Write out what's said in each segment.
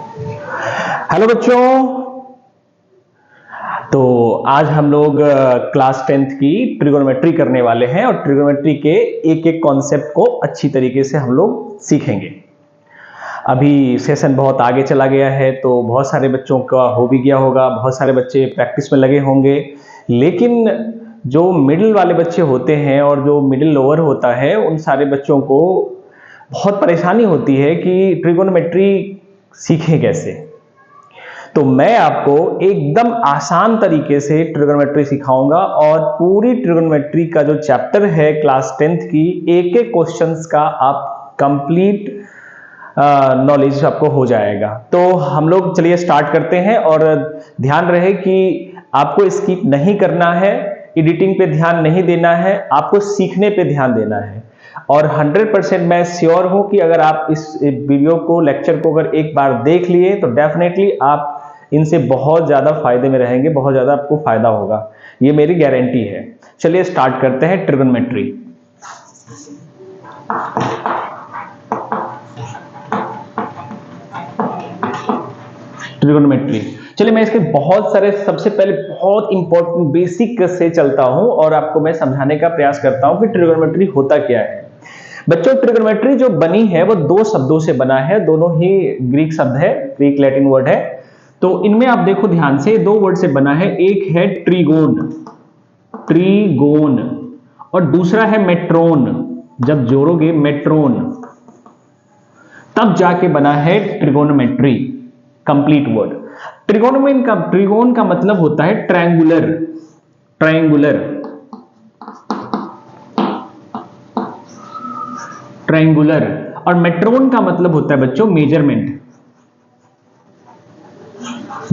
Hello बच्चों। तो आज हम लोग क्लास 10th की ट्रिगोनोमेट्री करने वाले हैं और ट्रिगोनोमेट्री के एक एक कॉन्सेप्ट को अच्छी तरीके से हम लोग सीखेंगे। अभी सेशन बहुत आगे चला गया है तो बहुत सारे बच्चों का हो भी गया होगा, बहुत सारे बच्चे प्रैक्टिस में लगे होंगे, लेकिन जो मिडिल वाले बच्चे होते हैं और जो मिडिल लोअर होता है उन सारे बच्चों को बहुत परेशानी होती है कि ट्रिगोनोमेट्री सीखें कैसे। तो मैं आपको एकदम आसान तरीके से ट्रिगोनोमेट्री सिखाऊंगा और पूरी ट्रिगोनोमेट्री का जो चैप्टर है क्लास 10th की एक एक क्वेश्चंस का आप कंप्लीट नॉलेज आपको हो जाएगा। तो हम लोग चलिए स्टार्ट करते हैं और ध्यान रहे कि आपको स्किप नहीं करना है, एडिटिंग पे ध्यान नहीं देना है, आपको सीखने पे ध्यान देना है। और 100% मैं श्योर हूं कि अगर आप इस वीडियो को, लेक्चर को अगर एक बार देख लिए तो डेफिनेटली आप इनसे बहुत ज्यादा फायदे में रहेंगे, बहुत ज्यादा आपको फायदा होगा, ये मेरी गारंटी है। चलिए स्टार्ट करते हैं ट्रिगोनोमेट्री। ट्रिगोनोमेट्री चलिए मैं इसके बहुत सारे, सबसे पहले बहुत इंपॉर्टेंट बेसिक से चलता हूं और आपको मैं समझाने का प्रयास करता हूं कि ट्रिगोनोमेट्री होता क्या है। बच्चों, ट्रिगोनोमेट्री जो बनी है वो दो शब्दों से बना है, दोनों ही ग्रीक शब्द है, ग्रीक लैटिन वर्ड है। तो इनमें आप देखो ध्यान से, दो वर्ड से बना है, एक है ट्रिगोन, ट्रिगोन, और दूसरा है मेट्रोन। जब जोड़ोगे मेट्रोन तब जाके बना है ट्रिगोनोमेट्री, कंप्लीट वर्ड। ट्रिगोन का मतलब होता है ट्रायंगुलर, ट्रायंगुलर, ट्रायंगुलर। और मेट्रोन का मतलब होता है बच्चों मेजरमेंट,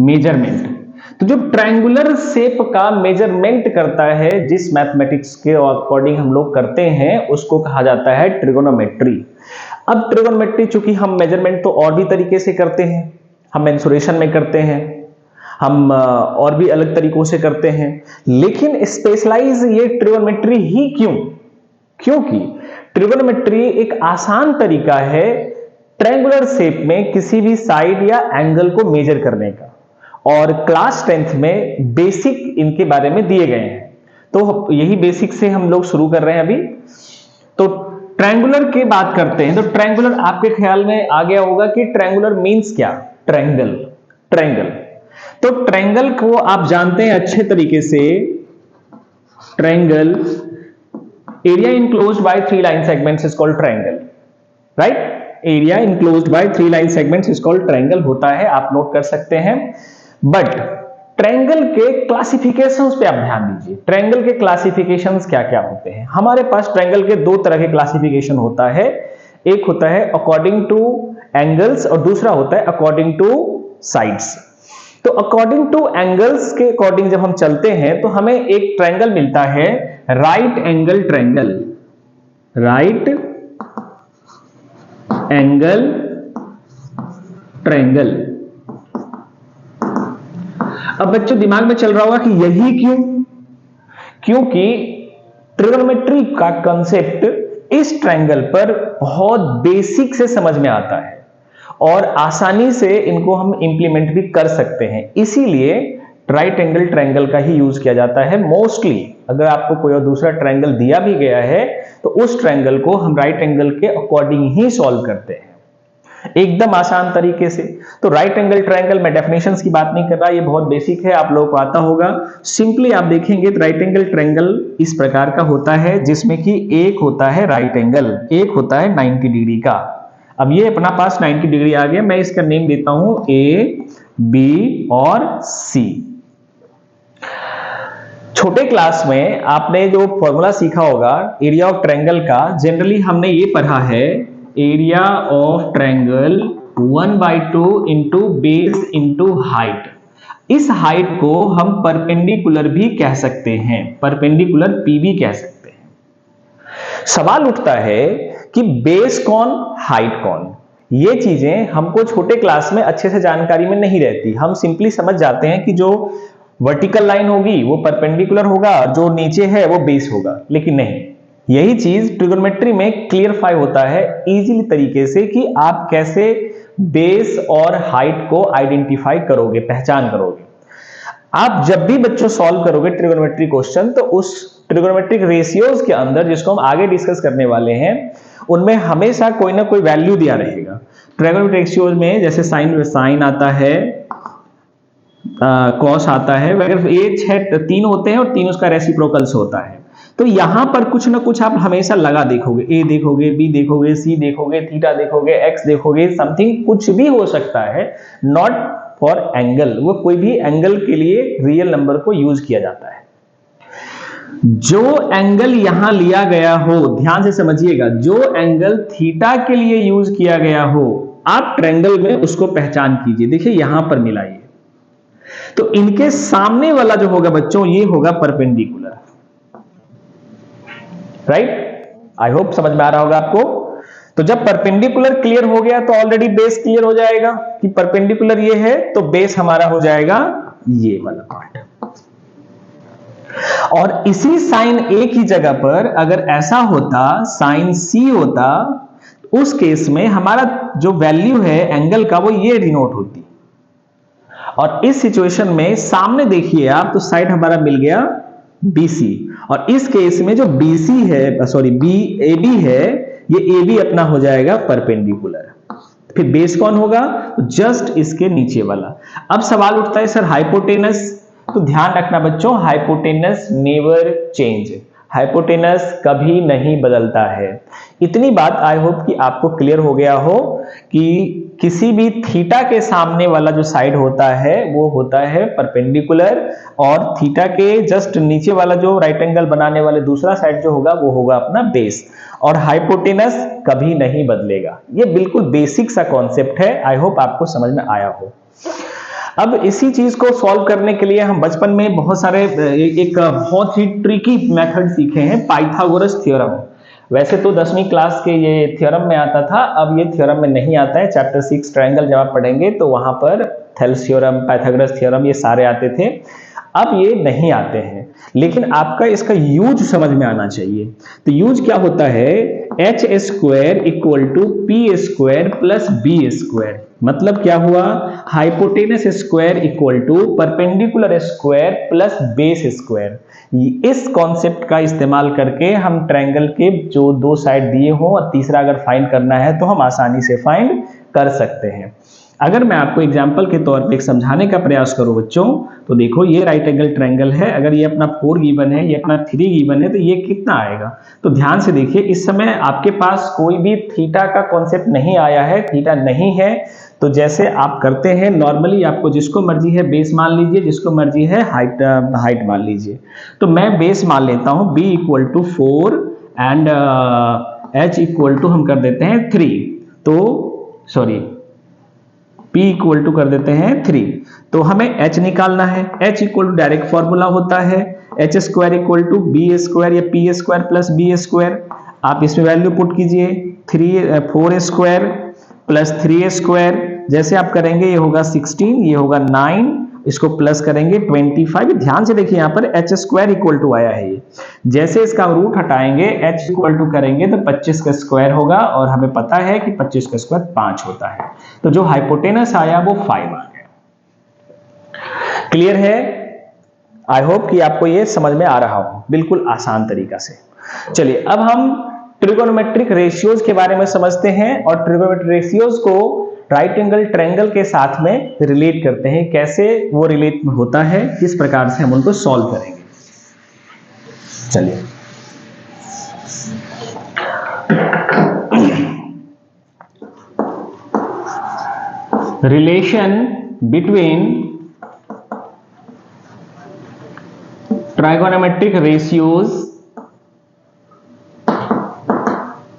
मेजरमेंट। तो जो ट्रायंगुलर शेप का मेजरमेंट करता है, जिस मैथमेटिक्स के अकॉर्डिंग हम लोग करते हैं, उसको कहा जाता है ट्रिगोनोमेट्री। अब ट्रिगोनोमेट्री चूंकि हम मेजरमेंट तो और भी तरीके से करते हैं, हम मेंसुरेशन में करते हैं, हम और भी अलग तरीकों से करते हैं, लेकिन स्पेशलाइज ये ट्रिगोनोमेट्री ही क्यों? क्योंकि ट्रिगोनोमेट्री एक आसान तरीका है ट्रायंगुलर शेप में किसी भी साइड या एंगल को मेजर करने का, और क्लास 10th में बेसिक इनके बारे में दिए गए हैं। तो यही बेसिक से हम लोग शुरू कर रहे हैं अभी। तो ट्रायंगुलर की बात करते हैं, तो ट्रायंगुलर आपके ख्याल में आ गया होगा कि ट्रायंगुलर मींस क्या? Triangle, triangle. तो ट्रायंगल को आप जानते हैं अच्छे तरीके से, triangle, area enclosed bye 3 line segments is called triangle, right? Area enclosed bye 3 line segments is called triangle होता है, आप नोट कर सकते हैं। बट ट्रायंगल के क्लासिफिकेशंस पे आप ध्यान दीजिए। ट्रायंगल के क्लासिफिकेशंस क्या क्या होते हैं? हमारे पास ट्रायंगल के दो तरह के क्लासिफिकेशन होता है, एक होता है अकॉर्डिंग टू एंगल्स और दूसरा होता है अकॉर्डिंग टू साइड्स। तो अकॉर्डिंग टू एंगल्स के अकॉर्डिंग जब हम चलते हैं तो हमें एक ट्रायंगल मिलता है, right angle triangle, right angle triangle. अब बच्चों दिमाग में चल रहा होगा कि यही क्यों? क्योंकि ट्रिगोनोमेट्री का कंसेप्ट इस ट्रायंगल पर बहुत बेसिक से समझ में आता है और आसानी से इनको हम इंप्लीमेंट भी कर सकते हैं, इसीलिए राइट एंगल ट्रायंगल का ही यूज किया जाता है मोस्टली। अगर आपको कोई और दूसरा ट्रायंगल दिया भी गया है तो उस ट्रायंगल को हम राइट एंगल के अकॉर्डिंग ही सॉल्व करते हैं, एकदम आसान तरीके से। तो राइट एंगल ट्रायंगल, मैं डेफिनेशंस की बात नहीं कर रहा, ये बहुत बेसिक है, आप लोगों को आता होगा। सिंपली आप देखेंगे तो राइट एंगल ट्रायंगल इस प्रकार का होता है, जिसमें कि एक होता है राइट एंगल, एक होता है 90 डिग्री का। अब ये अपना पास 90 डिग्री आ गया, मैं इसका नेम देता हूं ए, बी और सी। छोटे क्लास में आपने जो फॉर्मूला सीखा होगा एरिया ऑफ ट्रायंगल का, जनरली हमने ये पढ़ा है, area of triangle 1/2 into base into height. इस हाइट को हम परपेंडिकुलर भी कह सकते हैं, परपेंडिकुलर पी भी कह सकते हैं। सवाल उठता है कि बेस कौन, हाइट कौन? ये चीजें हमको छोटे क्लास में अच्छे से जानकारी में नहीं रहती। हम सिंपली समझ जाते हैं कि जो वर्टिकल लाइन होगी वो परपेंडिकुलर होगा, जो नीचे है वो बेस होगा, लेकिन नहीं, यही चीज ट्रिगोनोमेट्री में क्लियरफाई होता है इजीली तरीके से कि आप कैसे बेस और हाइट को आइडेंटिफाई करोगे, पहचान करोगे। आप जब भी बच्चों सॉल्व करोगे ट्रिगोनोमेट्री क्वेश्चन, तो उस ट्रिगोनोमेट्रिक रेशियोज के अंदर, जिसको हम आगे डिस्कस करने वाले हैं, उनमें हमेशा कोई ना कोई वैल्यू दिया रहेगा। ट्रिगोनोमेट्रिक रेशियोज में जैसे साइन आता है, कॉस आता है, अगर ये 3 होते हैं और 3 उसका रेसिप्रोकल्स होता है, तो यहां पर कुछ ना कुछ आप हमेशा लगा देखोगे, ए देखोगे, बी देखोगे, सी देखोगे, थीटा देखोगे, एक्स देखोगे, समथिंग कुछ भी हो सकता है, नॉट फॉर एंगल। वो कोई भी एंगल के लिए रियल नंबर को यूज किया जाता है। जो एंगल यहां लिया गया हो, ध्यान से समझिएगा, जो एंगल थीटा के लिए यूज किया गया हो, आप ट्रायंगल में उसको पहचान कीजिए। देखिए यहां पर मिला ये, तो इनके सामने वाला जो होगा बच्चों, ये होगा परपेंडिकुलर। राइट, आई होप समझ में आ रहा होगा आपको। तो जब परपेंडिकुलर क्लियर हो गया तो ऑलरेडी बेस क्लियर हो जाएगा कि परपेंडिकुलर ये है, तो बेस हमारा हो जाएगा ये वाला पार्ट। और इसी साइन ए की जगह पर अगर ऐसा होता, साइन सी होता, उस केस में हमारा जो वैल्यू है एंगल का, वो ये डिनोट होती। और इस सिचुएशन में सामने देखिए आप, तो साइड हमारा मिल गया BC, और इस केस में जो BC है, सॉरी AB है, ये AB अपना हो जाएगा परपेंडिकुलर। फिर बेस कौन होगा? जस्ट इसके नीचे वाला। अब सवाल उठता है सर हाइपोटेनस, तो ध्यान रखना बच्चों, हाइपोटेनस नेवर चेंज, हाइपोटेनस कभी नहीं बदलता है। इतनी बात आई होप कि आपको क्लियर हो गया हो कि किसी भी थीटा के सामने वाला जो साइड होता है वो होता है परपेंडिकुलर, और थीटा के जस्ट नीचे वाला जो राइट एंगल बनाने वाले दूसरा साइड जो होगा वो होगा अपना बेस, और हाइपोटेनस कभी नहीं बदलेगा। ये बिल्कुल बेसिक सा कॉन्सेप्ट है, आई होप आपको समझ में आया हो। अब इसी चीज को सॉल्व करने के लिए हम बचपन में बहुत सारे एक बहुत ही ट्रिकी मेथड सीखे हैं, पाइथागोरस थ्योरम। वैसे तो 10वीं क्लास के ये थ्योरम में आता था, अब ये थ्योरम में नहीं आता है। चैप्टर 6 ट्रायंगल जब आप पढ़ेंगे तो वहां पर थेल्स थ्योरम, पाइथागोरस थ्योरम, ये सारे आते थे। अब ये नहीं आते हैं, लेकिन आपका इसका यूज समझ में आना चाहिए। तो यूज क्या होता है? h² = p² plus b²। मतलब क्या हुआ? Hypotenuse square equal to perpendicular square plus base square. इस कॉन्सेप्ट का इस्तेमाल करके हम ट्रायंगल के जो 2 साइड दिए हो और तीसरा अगर फाइंड करना है तो हम आसानी से फाइंड कर सकते हैं। अगर मैं आपको एग्जांपल के तौर पे एक समझाने का प्रयास करूं बच्चों, तो देखो ये राइट एंगल ट्रायंगल है, अगर ये अपना 4 गिवन है, ये अपना 3 गिवन है, तो ये कितना आएगा? तो ध्यान से देखिए, इस समय आपके पास कोई भी थीटा का कॉन्सेप्ट नहीं आया है, थीटा नहीं है। तो जैसे आप करते हैं नॉर्मली, आपको जिसको मर्जी है बेस मान लीजिए, जिसको मर्जी है हाइट मान लीजिए। तो मैं बेस मान लेता हूं b = 4 एंड h = हम कर देते हैं 3, तो सॉरी p = कर देते हैं 3। तो हमें h निकालना है। h = डायरेक्ट फॉर्मूला होता है h² = b² या p² प्लस b²। आप इसमें वैल्यू पुट कीजिए, 4² प्लस 3² जैसे आप करेंगे ये होगा 16, ये होगा 9, इसको प्लस करेंगे 25। ध्यान से देखिए यहाँ पर h² = आया है, ये जैसे इसका रूट हटाएंगे h = करेंगे तो 25 का स्क्वायर होगा, और हमें पता है कि 25 का स्क्वायर 5 होता है। तो जो हाइपोटेनस आया वो 5 आ गया। क्लियर है? आई होप कि आपको ये समझ में आ रहा हो बिल्कुल आसान तरीका से। चलिए अब हम ट्रिगोनोमेट्रिक रेशियोज के बारे में समझते हैं, और ट्रिगोनोमेट्रिक रेशियोज को राइट एंगल ट्रायंगल के साथ में रिलेट करते हैं। कैसे वो रिलेट होता है, किस प्रकार से हम उनको सॉल्व करेंगे। चलिए relation between trigonometric ratios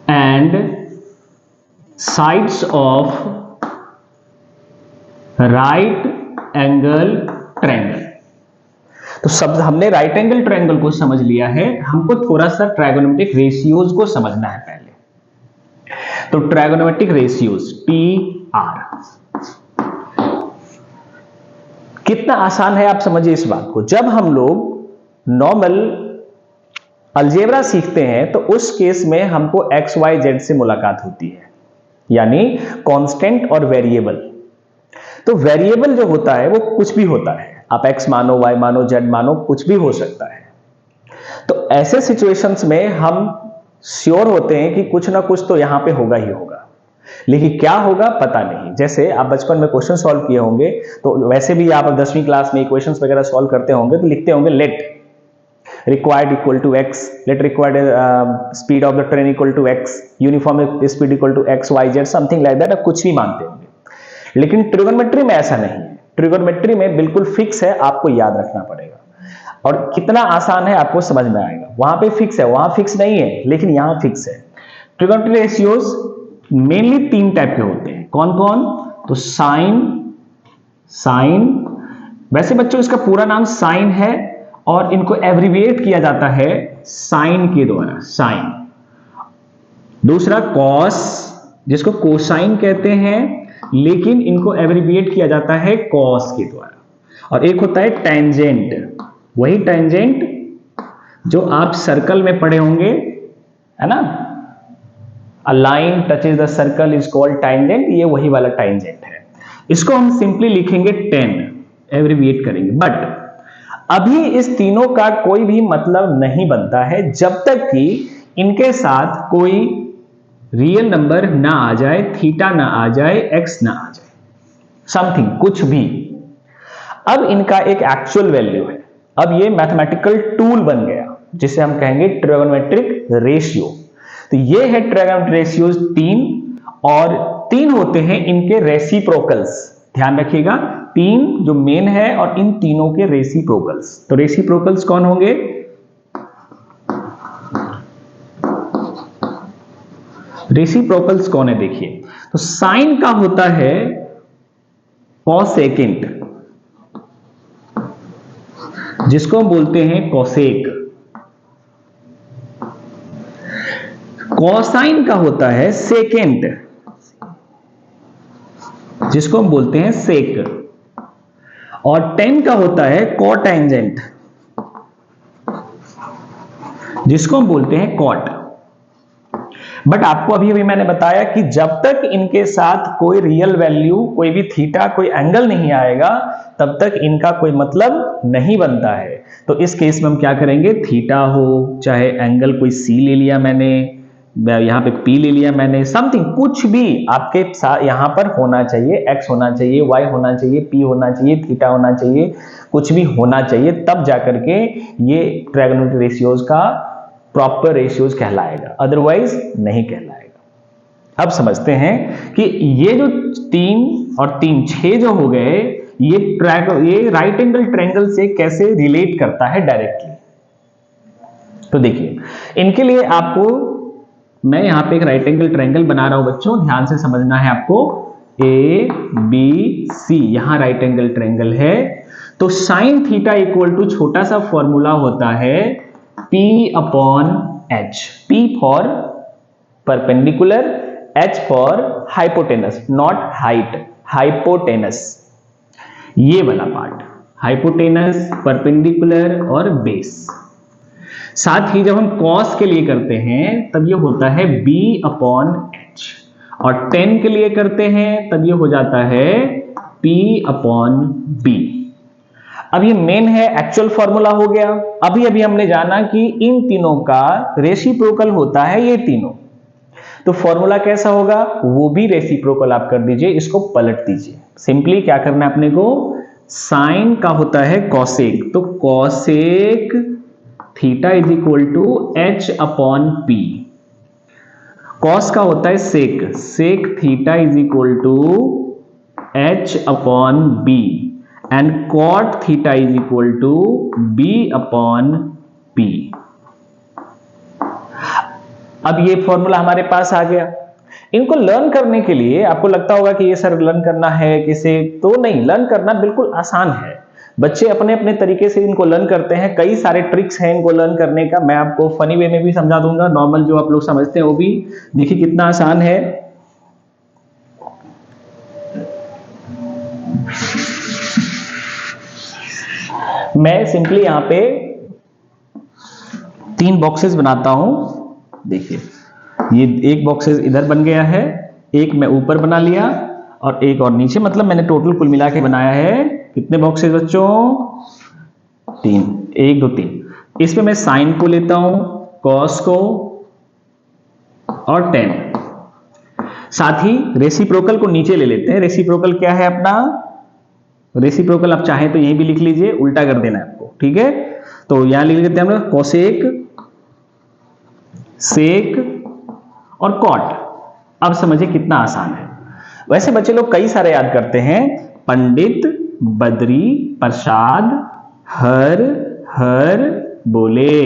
and sides of right angle triangle। तो शब्द हमने राइट एंगल ट्रायंगल को समझ लिया है, हमको थोड़ा सा ट्राइगोनोमेट्रिक रेशियोज को समझना है पहले। तो ट्राइगोनोमेट्रिक रेशियोज TR कितना आसान है आप समझिए इस बात को। जब हम लोग नॉर्मल अलजेब्रा सीखते हैं तो उस केस में हमको XYZ से मुलाकात होती है। यानी कांस्टेंट और वेरिएबल। तो वेरिएबल जो होता है वो कुछ भी होता है, आप x मानो, y मानो, z मानो, कुछ भी हो सकता है। तो ऐसे सिचुएशंस में हम श्योर होते हैं कि कुछ ना कुछ तो यहां पे होगा ही होगा, लेकिन क्या होगा पता नहीं। जैसे आप बचपन में क्वेश्चन सॉल्व किए होंगे, तो वैसे भी आप 10वीं क्लास में इक्वेशंस वगैरह सॉल्व करते होंगे तो लिखते होंगे let required equal to x, let required speed of the train equal to x, uniform speed equal to x y z, something like that. आप कुछ भी मानते होंगे, लेकिन ट्रिगोनोमेट्री में ऐसा नहीं है। ट्रिगोनोमेट्री में बिल्कुल फिक्स है, आपको याद रखना पड़ेगा, और कितना आसान है आपको समझ में आएगा। वहां पे फिक्स है, वहां फिक्स नहीं है, लेकिन यहां फिक्स है। ट्रिगोनोमेट्री रेशियोज मेनली 3 टाइप के होते हैं। कौन कौन? तो साइन, वैसे बच्चों इसका पूरा नाम साइन है और इनको एब्रिविएट किया जाता है साइन के द्वारा, साइन। दूसरा कॉस, जिसको कोसाइन कहते हैं, लेकिन इनको एब्रिविएट किया जाता है कॉस के द्वारा। और एक होता है टेंजेंट, वही टेंजेंट जो आप सर्कल में पढ़े होंगे, है ना, A line touches the circle is called tangent, ये वही वाला tangent है। इसको हम सिंपली लिखेंगे 10, एब्रिविएट करेंगे। बट अभी इस तीनों का कोई भी मतलब नहीं बनता है जब तक कि इनके साथ कोई रियल नंबर ना आ जाए, थीटा ना आ जाए, एक्स ना आ जाए, समथिंग, कुछ भी। अब इनका एक एक्चुअल वैल्यू है, अब ये मैथमेटिकल टूल बन गया जिसे हम कहेंगे ट्रिगोनोमेट्रिक रेशियो। तो ये है ट्रिगोनोमेट्रिक रेशियोज 3, और 3 होते हैं इनके रेसिप्रोकल्स। ध्यान रखिएगा, 3 जो मेन है और इन तीनों के रेसिप्रोकल्स। तो रेसिप्रोकल्स कौन होंगे? रेसिप्रोकल्स कौन है देखिए, तो साइन का होता है कोसेकेंट, जिसको हम बोलते हैं कोसेक। कोसाइन का होता है सेकेंट, जिसको हम बोलते हैं सेक। और टेन का होता है कोटेंजेंट, जिसको हम बोलते हैं कॉट। बट आपको अभी अभी मैंने बताया कि जब तक इनके साथ कोई रियल वैल्यू, कोई भी थीटा, कोई एंगल नहीं आएगा, तब तक इनका कोई मतलब नहीं बनता है। तो इस केस में हम क्या करेंगे, थीटा हो, चाहे एंगल कोई सी ले लिया मैंने, यहां पे P ले लिया मैंने, समथिंग, कुछ भी आपके साथ यहां पर होना चाहिए, X होना चाहिए, Y होना चाहिए, P होना चाहिए, थीटा होना चाहिए, कुछ भी होना चाहिए, तब जाकर के ये ट्रिगोनोमेट्रिक रेशियोज का प्रॉपर रेशियोज कहलाएगा, अदरवाइज नहीं कहलाएगा। अब समझते हैं कि ये जो 3 और 3 6 जो हो गए, ये राइट एंगल ट्रायंगल से कैसे रिलेट करता है डायरेक्टली। तो देखिए, इनके लिए आपको मैं यहां पे एक राइट एंगल ट्रायंगल बना रहा हूं बच्चों, ध्यान से समझना है आपको। ए बी सी, यहां राइट एंगल ट्रायंगल है। तो साइन थीटा इक्वल टू छोटा सा फॉर्मूला होता है P upon H, P for perpendicular, H for hypotenuse, not height, hypotenuse, ये वाला पार्ट, हाइपोटेनस, परपेंडिकुलर और बेस। साथ ही जब हम कॉस के लिए करते हैं तब ये होता है B अपॉन H, और 10 के लिए करते हैं तब ये हो जाता है P अपॉन B। अब ये मेन है, एक्चुअल फॉर्मूला हो गया। अभी हमने जाना कि इन तीनों का रेसिप्रोकल होता है ये तीनों, तो फॉर्मूला कैसा होगा, वो भी रेसिप्रोकल आप कर दीजिए, इसको पलट दीजिए। सिंपली क्या करना है अपने को, साइन का होता है कॉसेक, तो cosec theta is equal to H upon P। Cos का होता है sec, sec theta is equal to H upon B, and cot theta is equal to B upon P। अब ये फॉर्मूला हमारे पास आ गया। इनको लर्न करने के लिए आपको लगता होगा कि ये सर लर्न करना है किसे, तो नहीं, लर्न करना बिल्कुल आसान है। बच्चे अपने अपने तरीके से इनको लर्न करते हैं, कई सारे ट्रिक्स हैं इनको लर्न करने का। मैं आपको फनी वे में भी समझा दूंगा, नॉर्मल जो आप लोग समझते हैं वो भी। देखिए कितना आसान है। मैं सिंपली यहां पे 3 बॉक्सेस बनाता हूं। देखिए, ये एक बॉक्सेस इधर बन गया है एक मैं ऊपर बना लिया और एक और नीचे, मतलब मैंने टोटल कुल मिला के बनाया है कितने बॉक्सेस बच्चों? 3, 1 2 3। इसमें मैं साइन को लेता हूं, कॉस को और टेन। साथ ही रेसिप्रोकल को नीचे ले लेते हैं। रेसिप्रोकल क्या है अपना? रेसिप्रोकल आप चाहें तो यहीं भी लिख लीजिए, उल्टा कर देना है आपको, ठीक है? तो यहां लिख लेते हैं हम लोग कोसेक, सेक और कॉट। अब समझिए कितना आसान है। वैसे बच्चे लोग कई सारे याद करते हैं, पंडित, बद्री, प्रसाद, हर, हर बोले।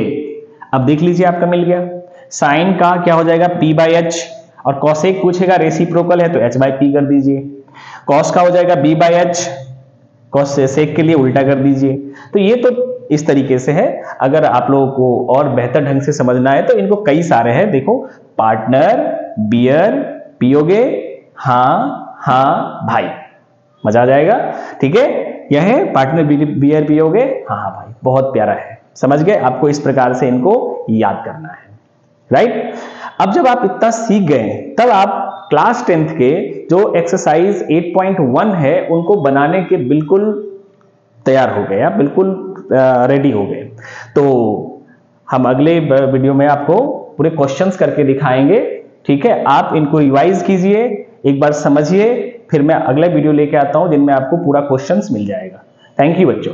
अब देख लीजिए आपका मिल गया। साइन का क्या हो जाएगा? p बाई एच, और कॉसेक पूछेगा रेसिप्रोकल है तो h बाई पी कर दीजिए। कॉस का हो जाएगा b by h, cosec के लिए उल्टा कर दीजिए। तो ये तो इस तरीके से है। अगर आप लोगों को और बेहतर ढंग से समझना है तो इनको कई सारे हैं। देखो, पार्टनर, बियर पियोगे, हाँ हाँ भाई, मजा आ जाएगा, ठीक है? यह है पार्टनर बियर पियोगे, हाँ हाँ भाई, बहुत प्यारा है। समझ गए? आपको इस प्रकार से इनको याद करना है, राइट? अब जब आप इतना सीख गए तब आप क्लास 10th के जो एक्सरसाइज 8.1 है उनको बनाने के बिल्कुल तैयार हो गए, बिल्कुल रेडी हो गए। तो हम अगले वीडियो में आपको पूरे क्वेश्चंस करके दिखाएंगे, ठीक है? आप इनको रिवाइज कीजिए, एक बार समझिए, फिर मैं अगला वीडियो लेके आता हूं जिनमें आपको पूरा क्वेश्चंस मिल जाएगा। थैंक यू बच्चों।